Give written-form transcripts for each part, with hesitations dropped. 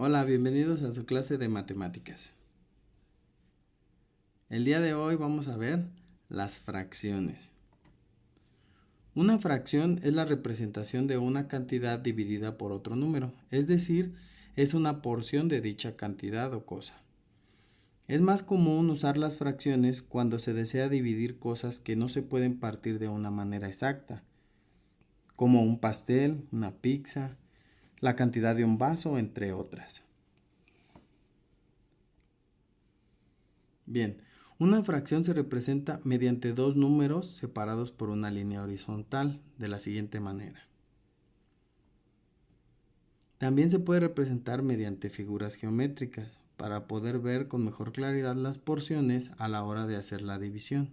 Hola, bienvenidos a su clase de matemáticas. El día de hoy vamos a ver las fracciones. Una fracción es la representación de una cantidad dividida por otro número, es decir, es una porción de dicha cantidad o cosa. Es más común usar las fracciones cuando se desea dividir cosas que no se pueden partir de una manera exacta, como un pastel, una pizza, la cantidad de un vaso, entre otras. Bien, una fracción se representa mediante dos números separados por una línea horizontal de la siguiente manera. También se puede representar mediante figuras geométricas para poder ver con mejor claridad las porciones a la hora de hacer la división.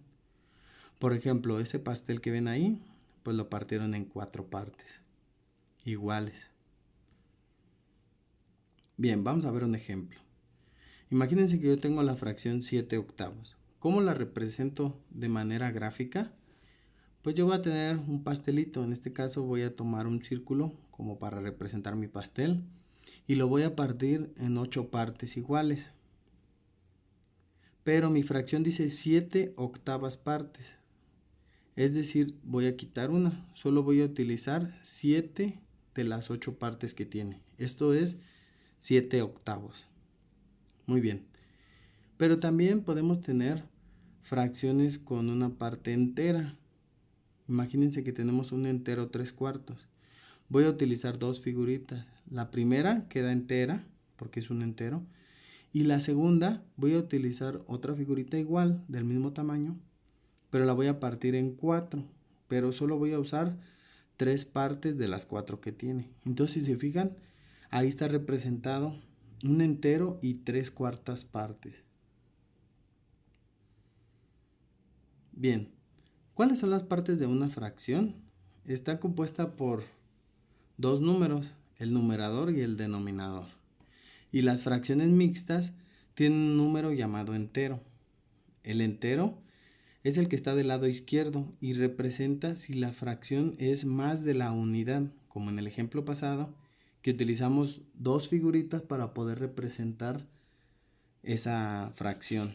Por ejemplo, ese pastel que ven ahí, pues lo partieron en 4 partes iguales. Bien, vamos a ver un ejemplo. Imagínense que yo tengo la fracción 7 octavos. ¿Cómo la represento de manera gráfica? Pues yo voy a tener un pastelito, en este caso voy a tomar un círculo como para representar mi pastel y lo voy a partir en 8 partes iguales. Pero mi fracción dice 7 octavas partes, es decir, voy a quitar una, solo voy a utilizar 7 de las 8 partes que tiene. Esto es 7 octavos. Muy bien. Pero también podemos tener fracciones con una parte entera. Imagínense que tenemos un entero 3/4. Voy a utilizar dos figuritas. La primera queda entera, porque es un entero. Y la segunda voy a utilizar otra figurita igual, del mismo tamaño, pero la voy a partir en 4. Pero solo voy a usar 3 partes de las 4 que tiene. Entonces, si se fijan, ahí está representado un entero y 3/4 partes. Bien, ¿cuáles son las partes de una fracción? Está compuesta por dos números, el numerador y el denominador. Y las fracciones mixtas tienen un número llamado entero. El entero es el que está del lado izquierdo y representa si la fracción es más de la unidad, como en el ejemplo pasado, que utilizamos dos figuritas para poder representar esa fracción.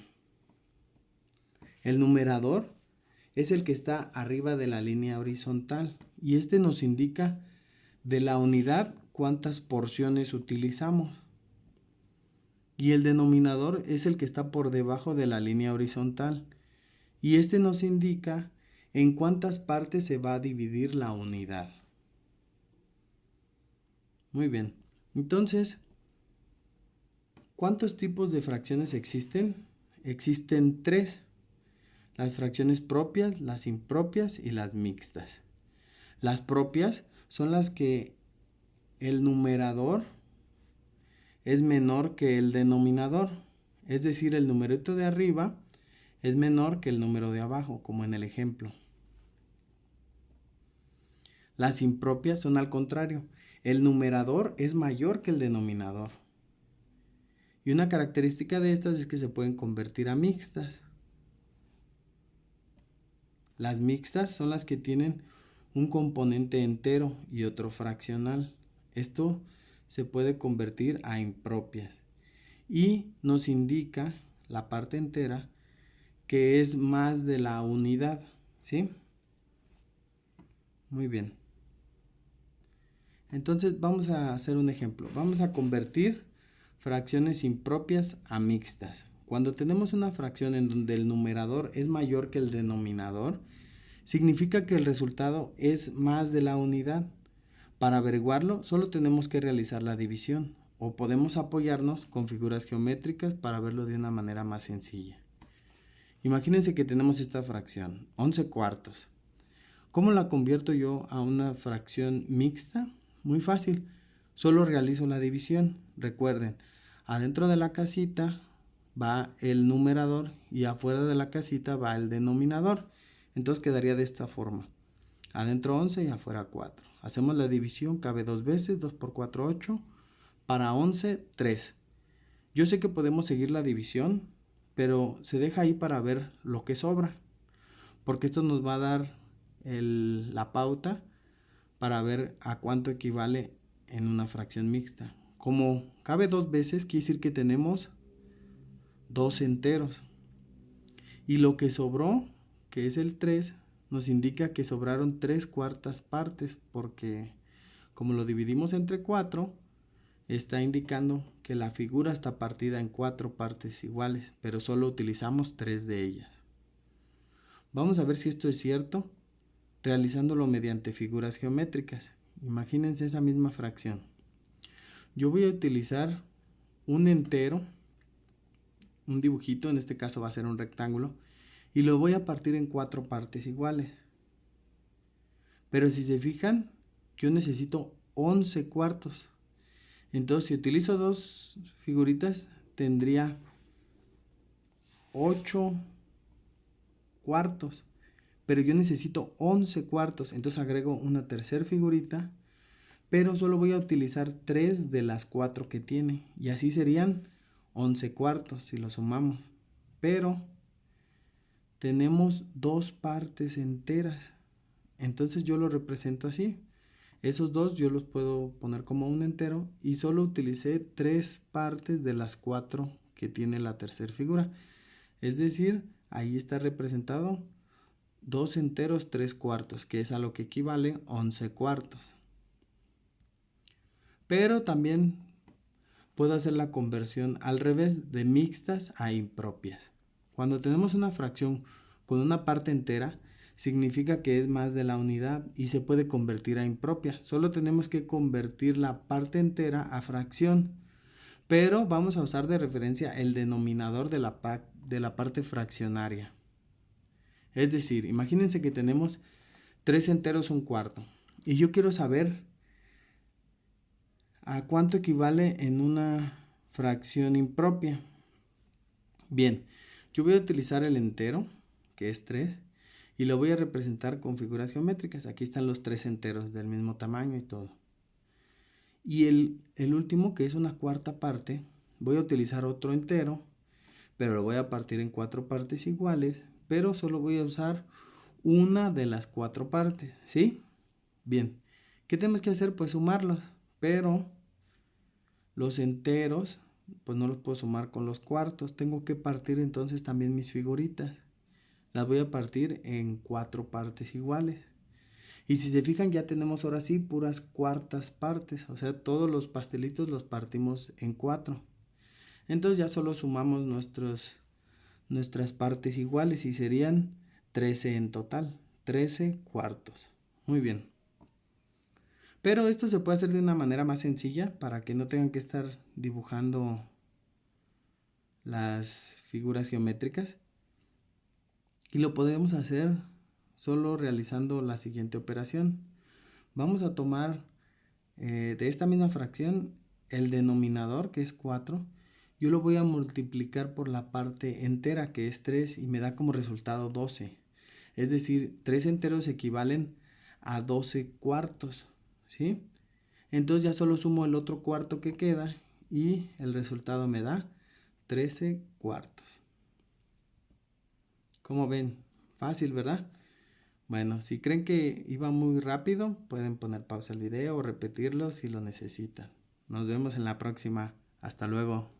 El numerador es el que está arriba de la línea horizontal y este nos indica de la unidad cuántas porciones utilizamos. Y el denominador es el que está por debajo de la línea horizontal y este nos indica en cuántas partes se va a dividir la unidad. Muy bien, entonces, ¿cuántos tipos de fracciones existen? Existen 3, las fracciones propias, las impropias y las mixtas. Las propias son las que el numerador es menor que el denominador, es decir, el numerito de arriba es menor que el número de abajo, como en el ejemplo. Las impropias son al contrario, el numerador es mayor que el denominador. Y una característica de estas es que se pueden convertir a mixtas. Las mixtas son las que tienen un componente entero y otro fraccional. Esto se puede convertir a impropias. Y nos indica la parte entera que es más de la unidad, ¿sí? Muy bien. Entonces vamos a hacer un ejemplo. Vamos a convertir fracciones impropias a mixtas. Cuando tenemos una fracción en donde el numerador es mayor que el denominador, significa que el resultado es más de la unidad. Para averiguarlo, solo tenemos que realizar la división o podemos apoyarnos con figuras geométricas para verlo de una manera más sencilla. Imagínense que tenemos esta fracción, 11/4. ¿Cómo la convierto yo a una fracción mixta? Muy fácil, solo realizo la división. Recuerden, adentro de la casita va el numerador y afuera de la casita va el denominador. Entonces quedaría de esta forma. Adentro 11 y afuera 4. Hacemos la división, cabe 2 veces, 2 por 4, 8. Para 11, 3. Yo sé que podemos seguir la división, pero se deja ahí para ver lo que sobra. Porque esto nos va a dar la pauta para ver a cuánto equivale en una fracción mixta. Como cabe 2 veces, quiere decir que tenemos 2 enteros. Y lo que sobró, que es el 3, nos indica que sobraron 3/4 partes, porque como lo dividimos entre 4, está indicando que la figura está partida en 4 partes iguales, pero solo utilizamos 3 de ellas. Vamos a ver si esto es cierto realizándolo mediante figuras geométricas. Imagínense esa misma fracción. Yo voy a utilizar un entero, un dibujito, en este caso va a ser un rectángulo, y lo voy a partir en 4 partes iguales. Pero si se fijan, yo necesito 11 cuartos. Entonces, si utilizo 2 figuritas, tendría 8 cuartos. Pero yo necesito 11 cuartos. Entonces agrego una tercera figurita, pero solo voy a utilizar 3 de las 4 que tiene. Y así serían 11 cuartos si lo sumamos. Pero tenemos 2 partes enteras. Entonces yo lo represento así. Esos 2 yo los puedo poner como un entero y solo utilicé 3 partes de las 4 que tiene la tercera figura. Es decir, ahí está representado 2 enteros 3 cuartos, que es a lo que equivale 11 cuartos. Pero también puedo hacer la conversión al revés, de mixtas a impropias. Cuando tenemos una fracción con una parte entera, significa que es más de la unidad y se puede convertir a impropia. Solo tenemos que convertir la parte entera a fracción. Pero vamos a usar de referencia el denominador de la parte fraccionaria. Es decir, imagínense que tenemos 3 enteros un cuarto. Y yo quiero saber a cuánto equivale en una fracción impropia. Bien, yo voy a utilizar el entero, que es 3, y lo voy a representar con figuras geométricas. Aquí están los 3 enteros del mismo tamaño y todo. Y el último, que es una cuarta parte, voy a utilizar otro entero, pero lo voy a partir en 4 partes iguales, pero solo voy a usar una de las 4 partes, ¿sí? Bien, ¿qué tenemos que hacer? Pues sumarlos, pero los enteros, pues no los puedo sumar con los cuartos, tengo que partir entonces también mis figuritas. Las voy a partir en 4 partes iguales. Y si se fijan, ya tenemos ahora sí puras cuartas partes, o sea, todos los pastelitos los partimos en 4. Entonces ya solo sumamos nuestras partes iguales y serían 13 en total, 13 cuartos. Muy bien. Pero esto se puede hacer de una manera más sencilla para que no tengan que estar dibujando las figuras geométricas. Y lo podemos hacer solo realizando la siguiente operación. Vamos a tomar de esta misma fracción el denominador, que es 4. Yo lo voy a multiplicar por la parte entera, que es 3, y me da como resultado 12. Es decir, 3 enteros equivalen a 12 cuartos, ¿sí? Entonces ya solo sumo el otro cuarto que queda y el resultado me da 13 cuartos. ¿Cómo ven? Fácil, ¿verdad? Bueno, si creen que iba muy rápido, pueden poner pausa al video o repetirlo si lo necesitan. Nos vemos en la próxima. Hasta luego.